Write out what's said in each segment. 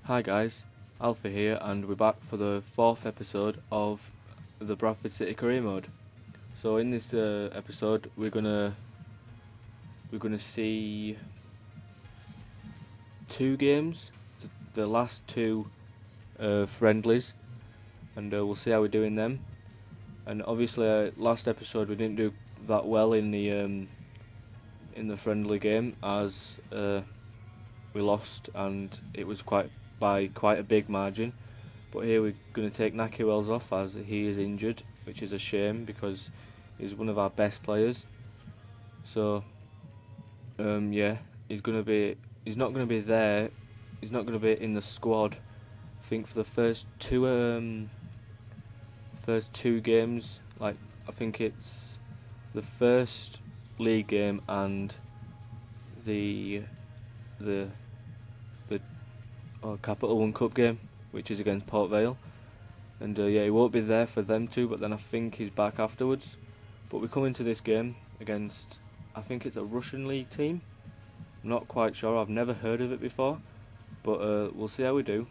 Hi guys, Alpha here, and we're back for the 4th episode of the Bradford City career mode. So in this episode, we're gonna see 2 games, the last 2 friendlies, and we'll see how we do in them. And obviously, last episode we didn't do that well in the friendly game, as we lost, and it was by quite a big margin. But here we're going to take Naki Wells off, as he is injured, which is a shame because he's one of our best players. So yeah, he's not going to be there. He's not going to be in the squad, I think, for the first two games. Like, I think it's the first league game and the Capital One Cup game, which is against Port Vale. And yeah, he won't be there for them two, but then I think he's back afterwards. But we come into this game against, I think it's a Russian league team. I'm not quite sure, I've never heard of it before, but we'll see how we do.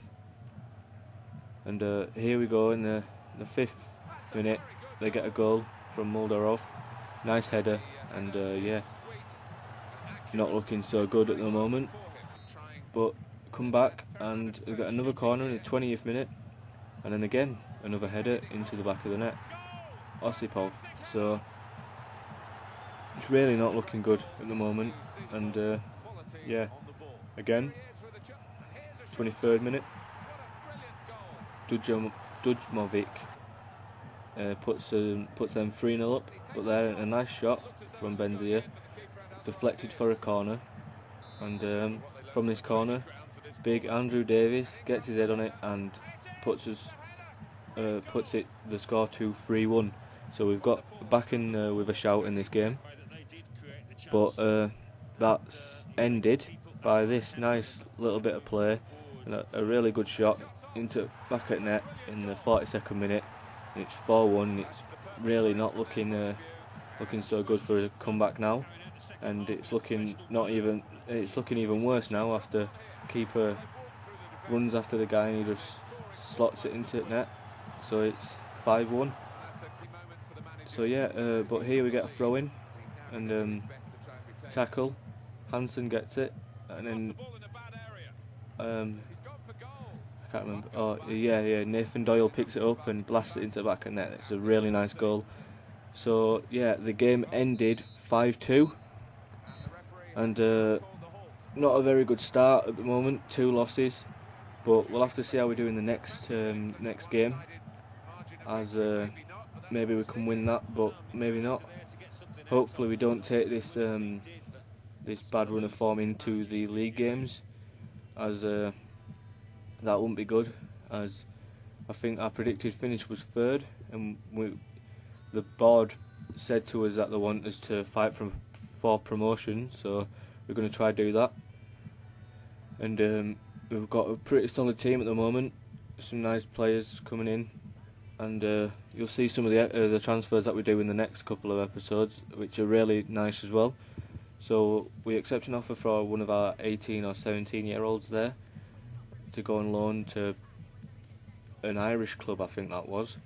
And here we go in the 5th minute. They get a goal from Moldarov. Nice header, and yeah, not looking so good at the moment. But come back and we get another corner in the 20th minute, and then again another header into the back of the net. Osipov. So it's really not looking good at the moment. And yeah, again, 23rd minute, Dujmovic puts them 3-0 up, but there a nice shot from Benzia, deflected for a corner, and from this corner, big Andrew Davies gets his head on it and puts the score to 3-1. So we've got back in with a shout in this game, but that's ended by this nice little bit of play and a really good shot into back at net in the 42nd minute. And it's 4-1. It's really not looking so good for a comeback now, and it's looking even worse now after keeper runs after the guy and he just slots it into the net. So it's 5-1. So yeah, but here we get a throw in and tackle. Hansen gets it, and then I can't remember. Oh yeah, Nathan Doyle picks it up and blasts it into the back of the net. It's a really nice goal. So yeah, the game ended 5-2, and not a very good start at the moment. 2 losses, but we'll have to see how we do in the next game, as maybe we can win that, but maybe not. Hopefully we don't take this bad run of form into the league games, as that wouldn't be good, as I think our predicted finish was 3rd, and the board said to us that they want us to fight for promotion, so we're going to try to do that. And we've got a pretty solid team at the moment, some nice players coming in, and you'll see some of the transfers that we do in the next couple of episodes, which are really nice as well. So we accept an offer for one of our 18 or 17 year olds there to go on loan to an Irish club, I think that was.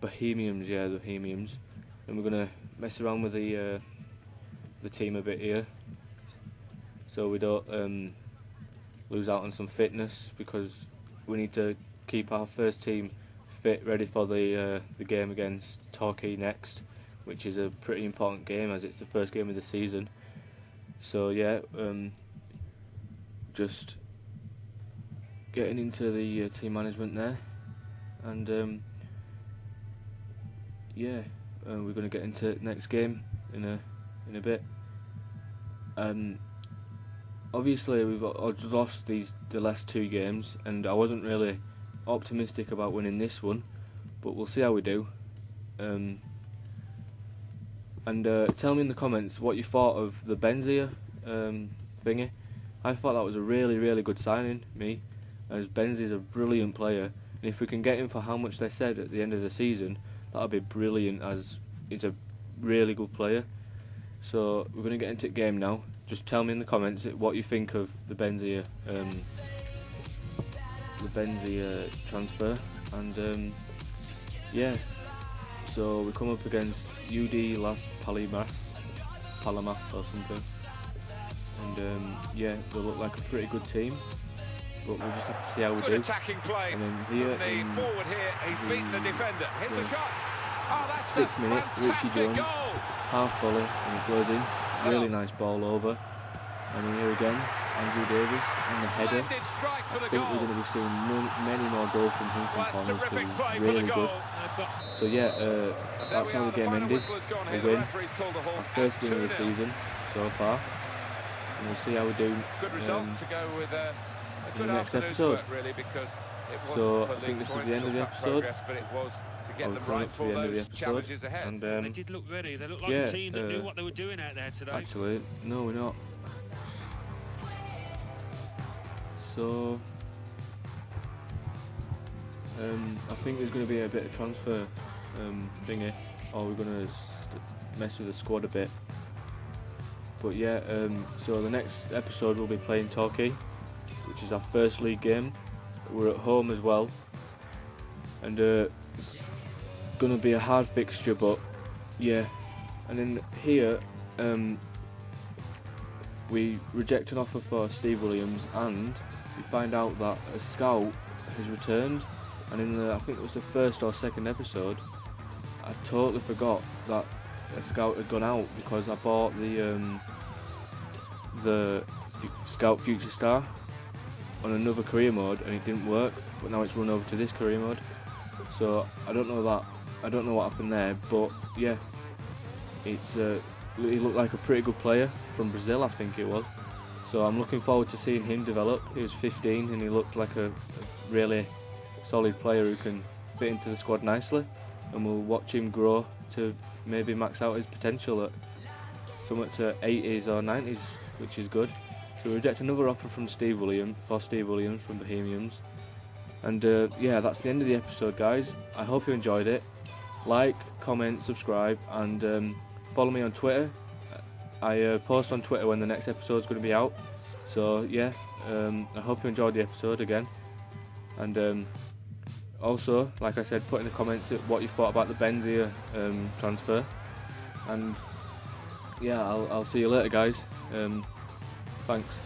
Bohemians, yeah, the Bohemians. And we're going to mess around with the team a bit here, so we don't lose out on some fitness, because we need to keep our first team fit, ready for the game against Torquay next, which is a pretty important game as it's the first game of the season. So yeah, just getting into the team management there, and yeah, we're going to get into next game in a bit. Obviously we've lost the last 2 games, and I wasn't really optimistic about winning this one, but we'll see how we do. And tell me in the comments what you thought of the Benzia thingy. I thought that was a really, really good signing, as Benzia's a brilliant player, and if we can get him for how much they said at the end of the season, that'll be brilliant, as he's a really good player. So we're going to get into the game now. Just tell me in the comments what you think of the Benzia Benzia transfer, and yeah, so we come up against UD Las Palamas or something, and yeah, they look like a pretty good team, but we'll just have to see how we do. And then here in forward here, he's beaten the defender. Here's the shot. Oh, that's 6th minute, Richie Jones, half volley, and it goes in. Really nice ball over. And then here again, Andrew Davis and the header. I think we're going to be seeing many more goals from him from corners, because he's really good. So yeah, that's how the game ended. A win, our first win of the season so far. And we'll see how we do in the next episode. So I think this is the end of the episode. We're coming up to the end of the episode, and they did look ready. They looked like a team that knew what they were doing out there today. Actually, no, we're not. So I think there's going to be a bit of transfer thingy, or we're going to mess with the squad a bit. But yeah, so the next episode we'll be playing Torquay, which is our first league game. We're at home as well, and it's going to be a hard fixture, but yeah. And then here we reject an offer for Steve Williams, and we find out that a scout has returned. And in the, I think it was the first or second episode, I totally forgot that a scout had gone out, because I bought the Scout Future Star on another career mode and it didn't work, but now it's run over to this career mode. So I don't know what happened there, but yeah, it's he looked like a pretty good player from Brazil, I think it was. So I'm looking forward to seeing him develop. He was 15 and he looked like a really solid player who can fit into the squad nicely, and we'll watch him grow to maybe max out his potential at somewhat to 80s or 90s, which is good. So we reject another offer from Steve Williams from Bohemians. And yeah, that's the end of the episode, guys. I hope you enjoyed it. Like, comment, subscribe, and follow me on Twitter. I post on Twitter when the next episode's going to be out. So yeah, I hope you enjoyed the episode again. And also, like I said, put in the comments what you thought about the Benzia transfer. And yeah, I'll see you later, guys. Thanks.